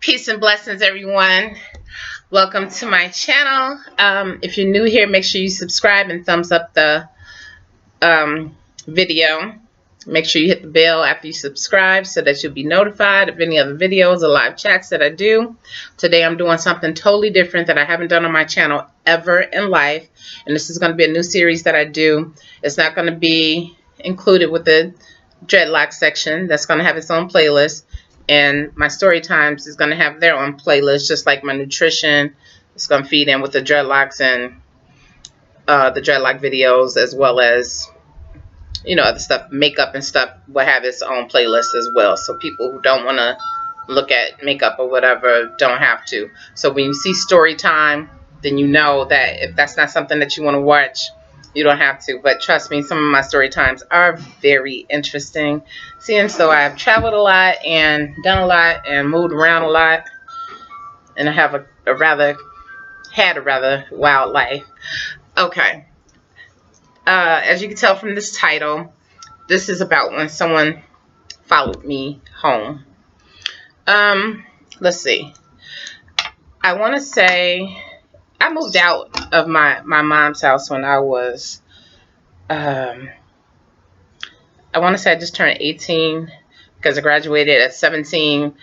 Peace and blessings, everyone. Welcome to my channel. If you're new here, make sure you subscribe and thumbs up the video. Make sure you hit the bell after you subscribe so that you'll be notified of any other videos or live chats that I do. Today I'm doing something totally different that I haven't done on my channel ever in life. And this is going to be a new series that I do. It's not going to be included with the dreadlock section. That's going to have its own playlist. And my story times is going to have their own playlist, just like my nutrition. It's going to feed in with the dreadlocks and the dreadlock videos, as well as other stuff, makeup and stuff will have its own playlist as well. So people who don't want to look at makeup or whatever don't have to. So when you see story time, then you know that if that's not something that you want to watch, you don't have to. But trust me, some of my story times are very interesting. Seeing so I've traveled a lot and done a lot and moved around a lot, and I have a rather wild life. Okay. As you can tell from this title, this is about when someone followed me home. Let's see. I want to say I moved out of my mom's house when I was, I want to say I just turned 18 because I graduated at 17.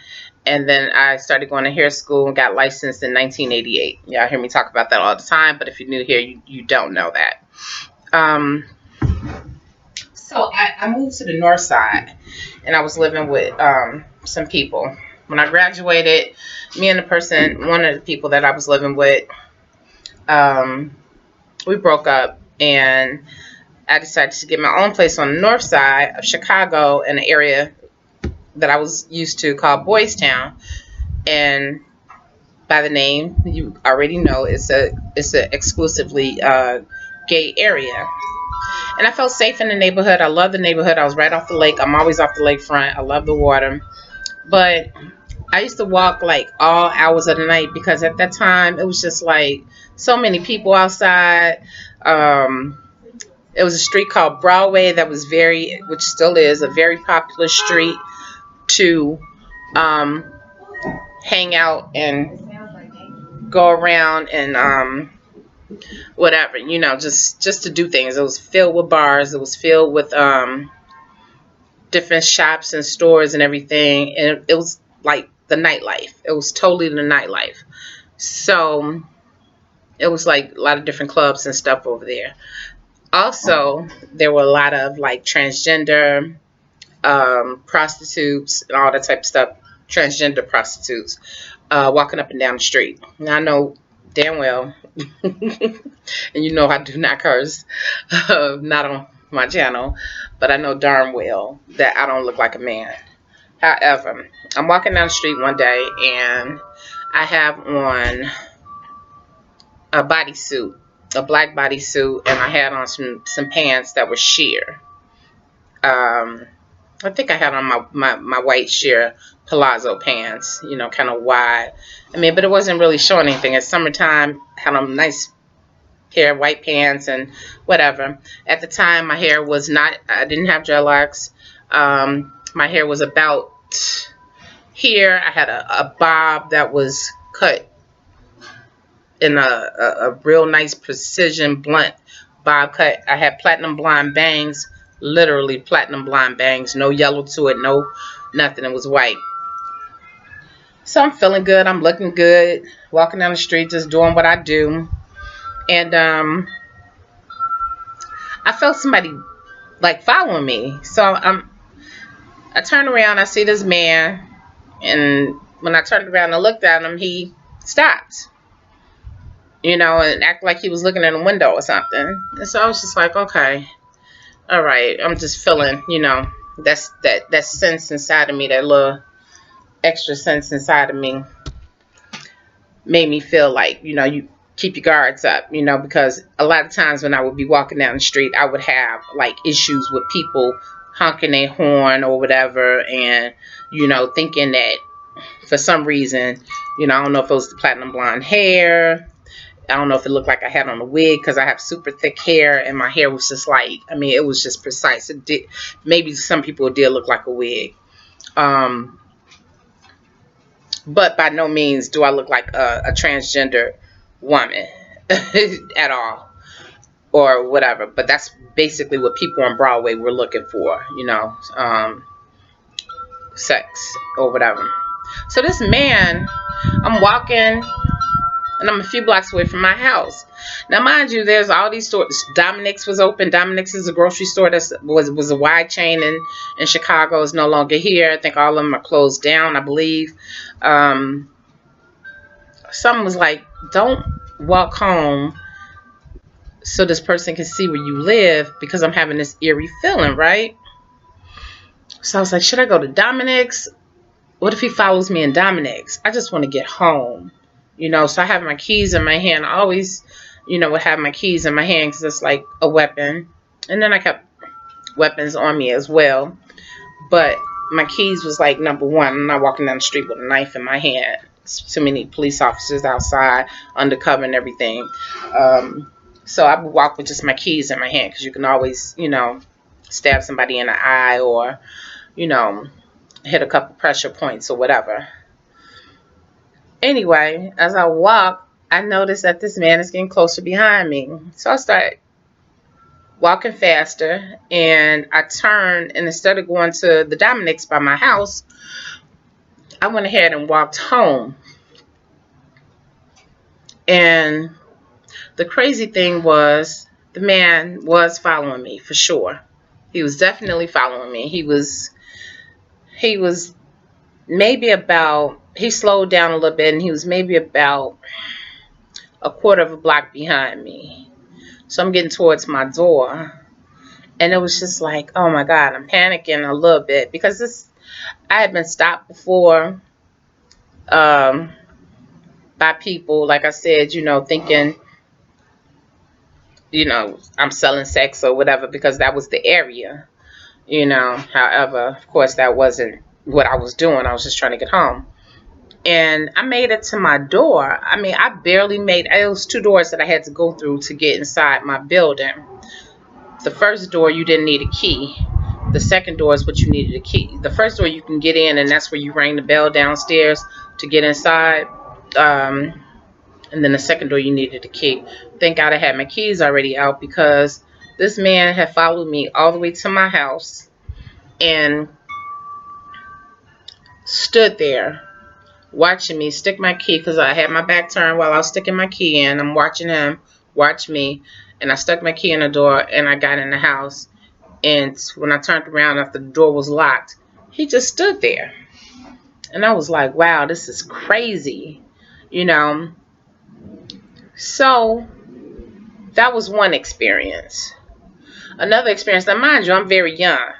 And then I started going to hair school and got licensed in 1988. Y'all hear me talk about that all the time, but if you're new here, you don't know that. So I moved to the north side, and I was living with some people. When I graduated, me and one of the people that I was living with, we broke up, and I decided to get my own place on the north side of Chicago in an area that I was used to called Boys Town. And by the name, you already know it's a exclusively gay area. And I felt safe in the neighborhood. I love the neighborhood. I was right off the lake. I'm always off the lakefront. I love the water. But I used to walk like all hours of the night because at that time it was just like so many people outside. It was a street called Broadway that was which still is a very popular street to hang out and go around and whatever, just to do things. It was filled with bars. It was filled with different shops and stores and everything. And it was like the nightlife. It was totally the nightlife. So it was like a lot of different clubs and stuff over there. Also, there were a lot of like transgender prostitutes and all that type of stuff. Transgender prostitutes walking up and down the street. Now I know damn well, and you know I do not curse, not on my channel, but I know darn well that I don't look like a man. However, I'm walking down the street one day and I have on a bodysuit, a black bodysuit, and I had on some pants that were sheer. I think I had on my white sheer palazzo pants, kind of wide. I mean, but it wasn't really showing anything. It's summertime. Had on nice pair of white pants and whatever. At the time, my hair was not, I didn't have dreadlocks. My hair was about here. I had a bob that was cut in a real nice precision blunt bob cut. I had platinum blonde bangs, literally platinum blonde bangs, no yellow to it, no nothing. It was white. So I'm feeling good. I'm looking good. Walking down the street, just doing what I do. And I felt somebody like following me. So I turned around. I see this man. And when I turned around and looked at him, he stopped. And acted like he was looking in a window or something. And so I was just like, okay, all right. I'm just feeling, that sense inside of me, that little extra sense inside of me made me feel like, you keep your guards up, because a lot of times when I would be walking down the street, I would have like issues with people honking their horn or whatever, and, thinking that for some reason, I don't know if it was the platinum blonde hair. I don't know if it looked like I had on a wig because I have super thick hair and my hair was just like, I mean, it was just precise. It did, maybe some people did look like a wig. But by no means do I look like a transgender woman at all, or whatever. But that's basically what people on Broadway were looking for, you know, sex or whatever. So this man, I'm walking, and I'm a few blocks away from my house. Now, mind you, there's all these stores. Dominic's was open. Dominic's is a grocery store that was a wide chain in Chicago. Is no longer here. I think all of them are closed down, I believe. Someone was like, don't walk home so this person can see where you live, because I'm having this eerie feeling, right? So I was like, should I go to Dominic's? What if he follows me in Dominic's? I just want to get home, you know. So I have my keys in my hand. I always, you know, would have my keys in my hand because it's like a weapon. And then I kept weapons on me as well. But my keys was like number one. I'm not walking down the street with a knife in my hand. It's too many police officers outside, undercover and everything. So I would walk with just my keys in my hand, because you can always, you know, stab somebody in the eye, or, you know, hit a couple pressure points or whatever. Anyway, as I walk, I notice that this man is getting closer behind me. So I start walking faster, and I turned, and instead of going to the Dominic's by my house, I went ahead and walked home. And the crazy thing was, the man was following me for sure. He was definitely following me. He was maybe about, he slowed down a little bit, and he was maybe about a quarter of a block behind me. So I'm getting towards my door, and it was just like, oh my God, I'm panicking a little bit, because I had been stopped before by people, like I said, you know, thinking, you know, I'm selling sex or whatever, because that was the area, you know. However, of course, that wasn't what I was doing. I was just trying to get home. And I made it to my door. I mean, I barely made it. Was 2 doors that I had to go through to get inside my building. The first door, you didn't need a key. The second door is what you needed a key. The first door, you can get in, and that's where you rang the bell downstairs to get inside. And then the second door, you needed a key. Thank God I had my keys already out, because this man had followed me all the way to my house and stood there watching me stick my key, because I had my back turned while I was sticking my key in. I'm watching him watch me, and I stuck my key in the door, and I got in the house. And when I turned around after the door was locked, he just stood there. And I was like, wow, this is crazy, you know. So that was one experience. Another experience, now mind you, I'm very young.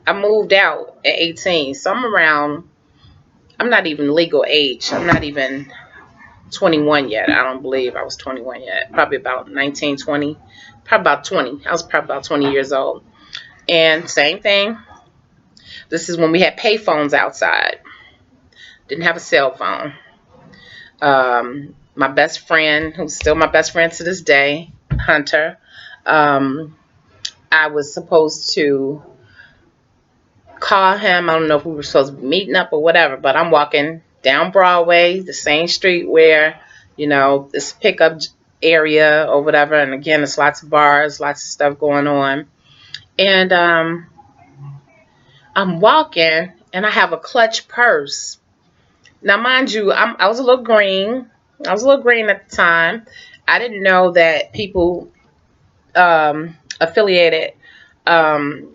I moved out at 18, so I'm not even legal age. I'm not even 21 yet. I don't believe I was 21 yet. Probably about 19, 20. Probably about 20. I was probably about 20 years old. And same thing. This is when we had pay phones outside. Didn't have a cell phone. My best friend, who's still my best friend to this day, Hunter, I was supposed to call him. I don't know if we were supposed to be meeting up or whatever, but I'm walking down Broadway, the same street where, you know, this pickup area or whatever. And again, there's lots of bars, lots of stuff going on. And I'm walking, and I have a clutch purse. Now, mind you, I was a little green. I was a little green at the time. I didn't know that people affiliated or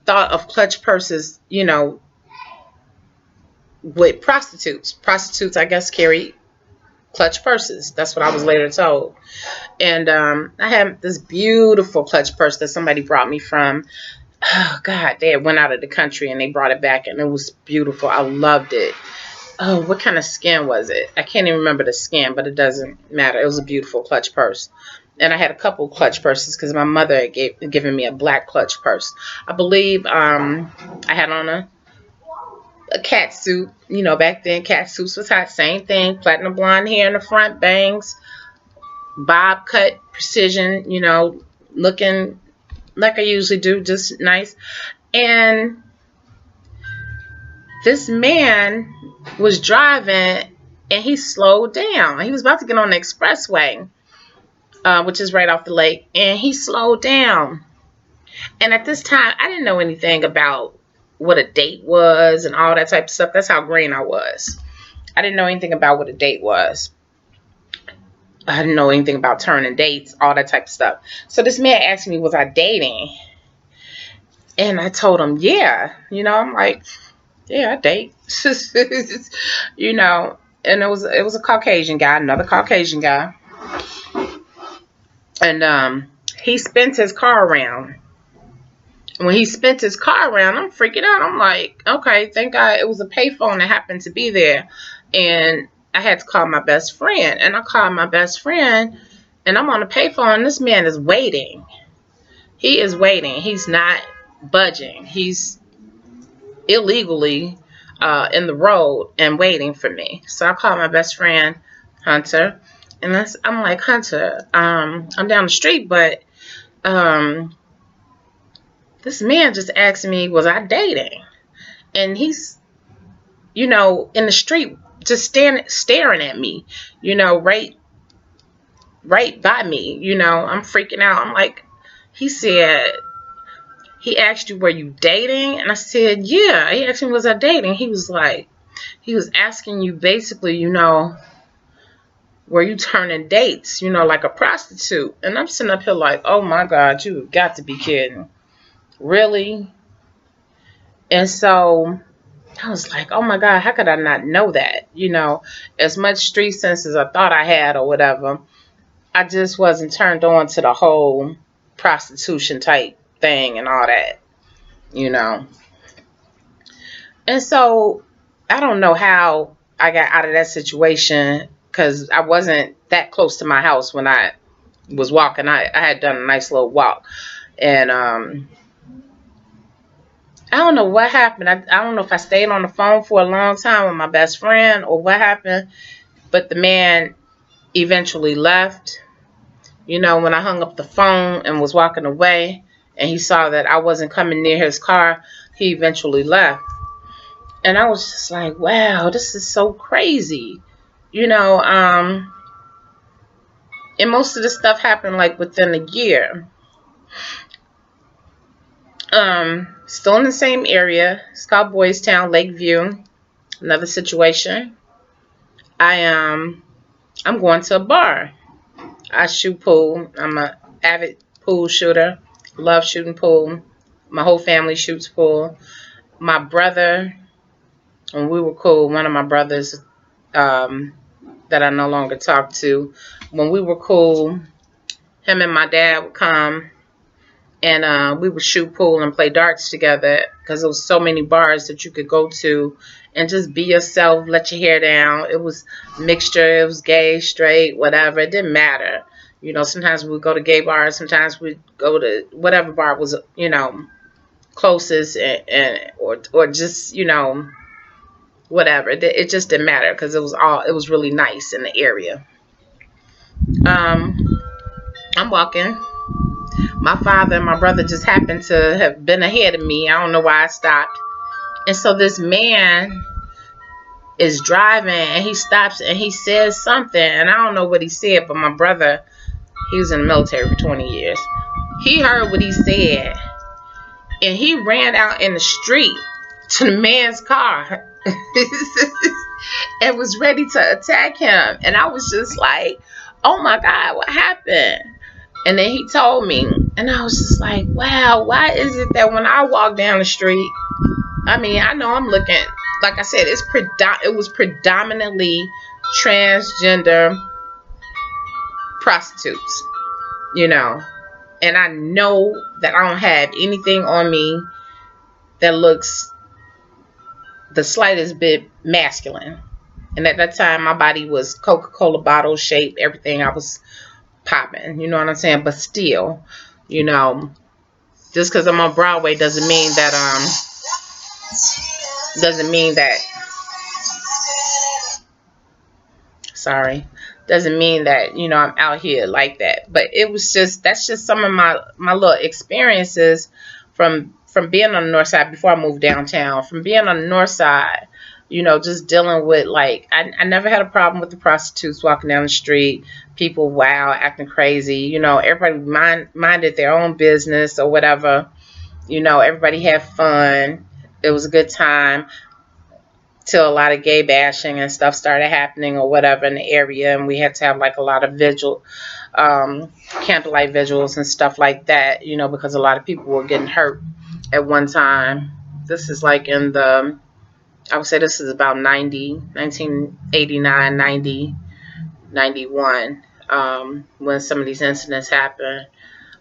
thought of clutch purses, you know, with prostitutes. Prostitutes, I guess, carry clutch purses. That's what I was later told. And I had this beautiful clutch purse that somebody brought me from, oh God, they had went out of the country, and they brought it back, and it was beautiful. I loved it. Oh, what kind of skin was it? I can't even remember the skin, but it doesn't matter. It was a beautiful clutch purse. And I had a couple clutch purses, because my mother had given me a black clutch purse. I believe I had on a cat suit. You know, back then cat suits was hot. Same thing. Platinum blonde hair in the front, bangs, bob cut, precision, you know, looking like I usually do, just nice. And this man was driving and he slowed down. He was about to get on the expressway, which is right off the lake, and he slowed down. And at this time, I didn't know anything about what a date was and all that type of stuff. That's how green I was. I didn't know anything about what a date was. I didn't know anything about turning dates, all that type of stuff. So this man asked me, was I dating? And I told him, yeah. You know, I'm like, yeah, I date. You know, and it was a Caucasian guy, another Caucasian guy. And he spins his car around. When he spins his car around, I'm freaking out. I'm like, okay, thank God it was a payphone that happened to be there. And I had to call my best friend. And I called my best friend, and I'm on the payphone, and this man is waiting. He is waiting. He's not budging. He's illegally in the road and waiting for me. So I called my best friend, Hunter. And I'm like, Hunter, I'm down the street, but this man just asked me, was I dating? And he's, you know, in the street just staring at me, you know, right by me. You know, I'm freaking out. I'm like, he said, he asked you, were you dating? And I said, yeah. He asked me, was I dating? He was like, he was asking you basically, you know, were you turning dates, you know, like a prostitute? And I'm sitting up here like, oh my God, you have got to be kidding. Really? And so I was like, oh my God, how could I not know that? You know, as much street sense as I thought I had or whatever, I just wasn't turned on to the whole prostitution type thing and all that, you know. And so I don't know how I got out of that situation, because I wasn't that close to my house when I was walking. I had done a nice little walk. And I don't know what happened. I don't know if I stayed on the phone for a long time with my best friend or what happened. But the man eventually left. You know, when I hung up the phone and was walking away and he saw that I wasn't coming near his car, he eventually left. And I was just like, wow, this is so crazy. You know, and most of this stuff happened like within a year. Still in the same area. It's called Boys Town, Lakeview. Another situation. I'm going to a bar. I shoot pool. I'm an avid pool shooter. Love shooting pool. My whole family shoots pool. My brother, when we were cool, one of my brothers that I no longer talk to, when we were cool, him and my dad would come and we would shoot pool and play darts together, because there was so many bars that you could go to and just be yourself, let your hair down. It was mixture. It was gay, straight, whatever. It didn't matter. You know, sometimes we would go to gay bars. Sometimes we'd go to whatever bar was, you know, closest or just, you know, whatever. It just didn't matter, because it was really nice in the area. I'm walking. My father and my brother just happened to have been ahead of me. I don't know why I stopped. And so this man is driving and he stops and he says something. And I don't know what he said, but my brother, he was in the military for 20 years. He heard what he said. And he ran out in the street to the man's car and was ready to attack him. And I was just like, oh my God, what happened? And then he told me, and I was just like, wow, why is it that when I walk down the street, I mean, I know I'm looking, like I said, it was predominantly transgender prostitutes, you know, and I know that I don't have anything on me that looks the slightest bit masculine. And at that time, my body was Coca-Cola bottle shaped, everything. I was popping, you know what I'm saying? But still, you know, just because I'm on Broadway doesn't mean that doesn't mean that, you know, I'm out here like that. But it was just, that's just some of my little experiences from from being on the north side before I moved downtown, from being on the north side, you know, just dealing with, like, I never had a problem with the prostitutes walking down the street, people wild, acting crazy. You know, everybody minded their own business or whatever. You know, everybody had fun. It was a good time till a lot of gay bashing and stuff started happening or whatever in the area, and we had to have like a lot of candlelight vigils and stuff like that, you know, because a lot of people were getting hurt at one time. This is like I would say this is about 1989, 90, 91, when some of these incidents happened.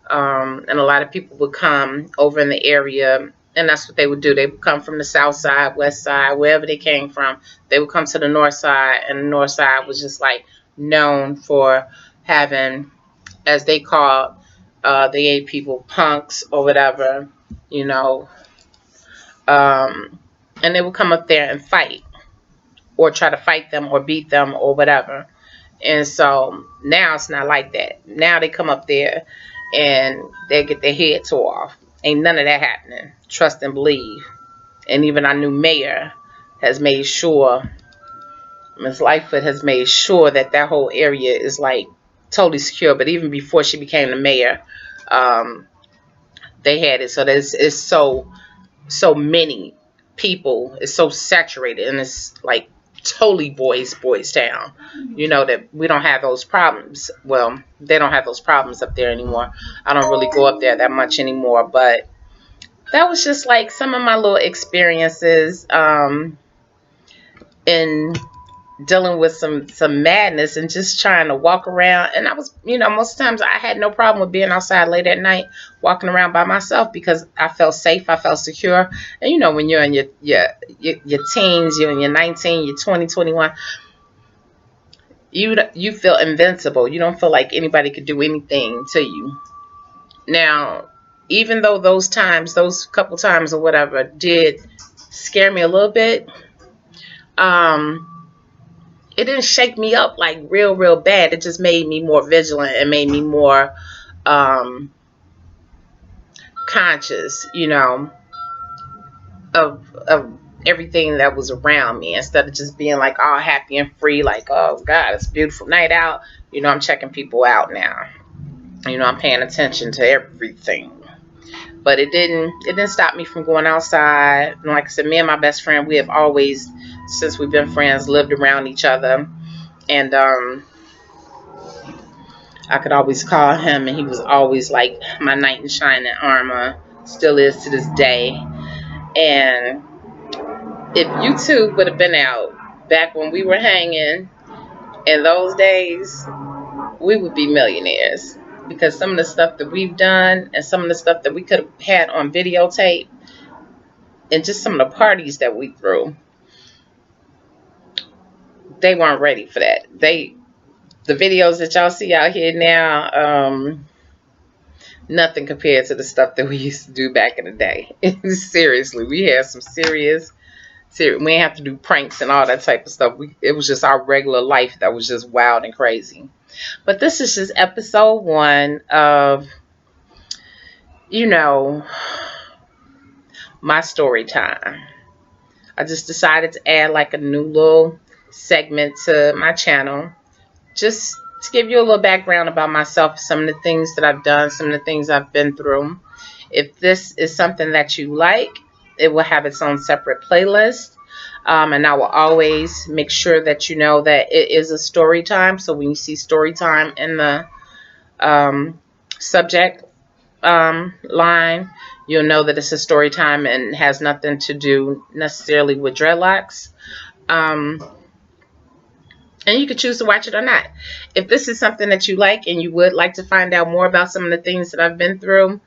And a lot of people would come over in the area, and that's what they would do. They would come from the south side, west side, wherever they came from. They would come to the north side, and the north side was just like known for having, as they called the gay people, punks or whatever, you know. And they would come up there and fight, or try to fight them or beat them or whatever. And so now it's not like that. Now they come up there and they get their head tore off. Ain't none of that happening. Trust and believe. And even our new mayor has made sure, Ms. Lightfoot has made sure that that whole area is like totally secure. But even before she became the mayor, they had it so that it's so many people. It's so saturated, and it's like totally boys town, you know, that we don't have those problems. Well, they don't have those problems up there anymore. I don't really go up there that much anymore, but that was just like some of my little experiences in dealing with some madness and just trying to walk around. And I was, you know, most times I had no problem with being outside late at night walking around by myself because I felt safe, I felt secure. And you know, when you're in your teens, you're in your 19, you're 20, 21, you feel invincible. You don't feel like anybody could do anything to you. Now, even though those couple times or whatever did scare me a little bit, it didn't shake me up like real bad. It just made me more vigilant and made me more conscious, you know, of everything that was around me, instead of just being like all happy and free, like, oh God, it's a beautiful night out. You know, I'm checking people out now. You know, I'm paying attention to everything. But it didn't stop me from going outside. And like I said, me and my best friend, we have always, since we've been friends, lived around each other. And I could always call him, and he was always like my knight in shining armor. Still is to this day. And if YouTube would have been out back when we were hanging in those days, we would be millionaires. Because some of the stuff that we've done and some of the stuff that we could have had on videotape and just some of the parties that we threw, they weren't ready for that. The videos that y'all see out here now, nothing compared to the stuff that we used to do back in the day. Seriously, we had some serious. We didn't have to do pranks and all that type of stuff. It was just our regular life that was just wild and crazy. But this is just episode 1 of, you know, my story time. I just decided to add like a new little segment to my channel, just to give you a little background about myself, some of the things that I've done, some of the things I've been through. If this is something that you like, it will have its own separate playlist. And I will always make sure that you know that it is a story time. So when you see story time in the subject line, you'll know that it's a story time and has nothing to do necessarily with dreadlocks. And you can choose to watch it or not. If this is something that you like and you would like to find out more about some of the things that I've been through,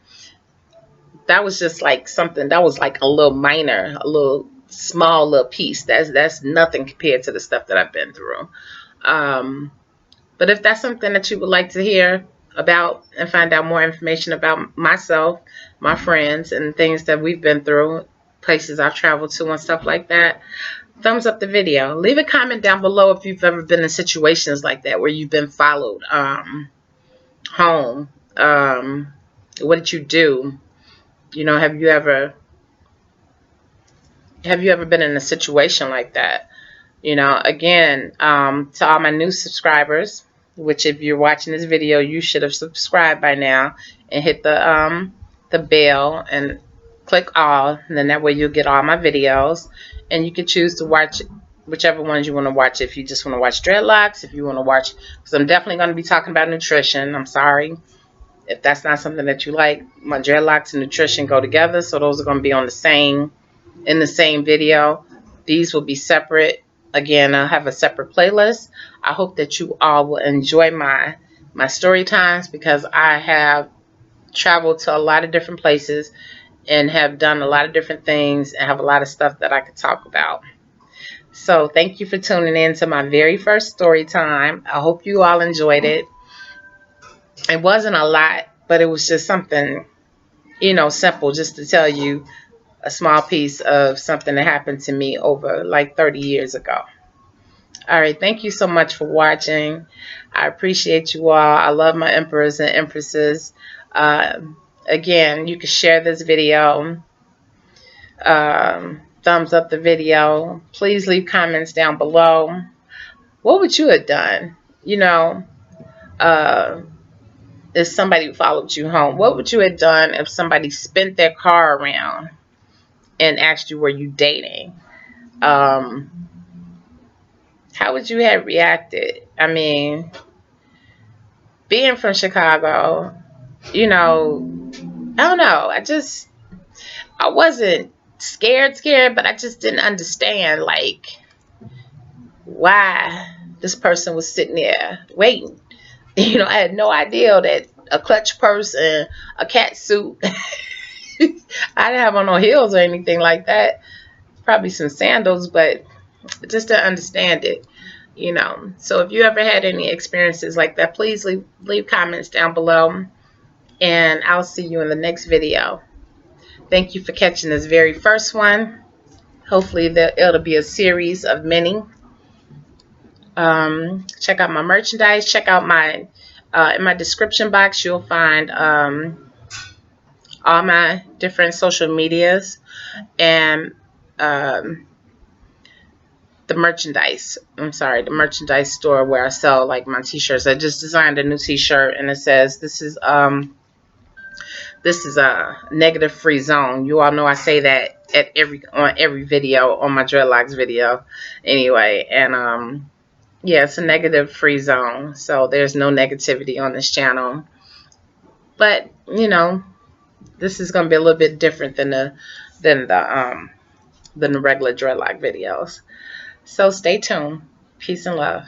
that was just like something that was like a little minor, a little small little piece. That's nothing compared to the stuff that I've been through. But if that's something that you would like to hear about and find out more information about myself, my friends, and things that we've been through, places I've traveled to and stuff like that, thumbs up the video. Leave a comment down below if you've ever been in situations like that where you've been followed home. What did you do? You know, have you ever been in a situation like that? You know, again, to all my new subscribers, which if you're watching this video, you should have subscribed by now and hit the bell and click all, and then that way you'll get all my videos, and you can choose to watch whichever ones you want to watch. If you just want to watch dreadlocks, if you want to watch, because I'm definitely going to be talking about nutrition. I'm sorry if that's not something that you like. My dreadlocks and nutrition go together, so those are going to be on the same video. These will be separate. Again, I'll have a separate playlist. I hope that you all will enjoy my story times, because I have traveled to a lot of different places and have done a lot of different things and have a lot of stuff that I could talk about. So thank you for tuning in to my very first story time. I hope you all enjoyed it. It wasn't a lot, but it was just something, you know, simple, just to tell you a small piece of something that happened to me over like 30 years ago. All right, thank you so much for watching. I appreciate you all. I love my emperors and empresses. Again, you can share this video, thumbs up the video. Please leave comments down below. What would you have done? You know, if somebody followed you home, what would you have done if somebody spent their car around and asked you, were you dating? How would you have reacted? I mean, being from Chicago, you know, I don't know. I wasn't scared, but I just didn't understand, like, why this person was sitting there waiting. You know, I had no idea that a clutch purse and a cat suit. I didn't have on no heels or anything like that. Probably some sandals, but I just didn't understand it. You know, so if you ever had any experiences like that, please leave comments down below, and I'll see you in the next video. Thank you for catching this very first one. Hopefully it'll be a series of many. Check out my merchandise. Check out my in my description box, you'll find all my different social medias and the merchandise. I'm sorry, the merchandise store where I sell like my t-shirts. I just designed a new t-shirt, and it says this is a negative free zone. You all know I say that on every video, on my dreadlocks video anyway. And yeah, it's a negative free zone, so there's no negativity on this channel. But you know, this is going to be a little bit different than the regular dreadlock videos. So stay tuned. Peace and love.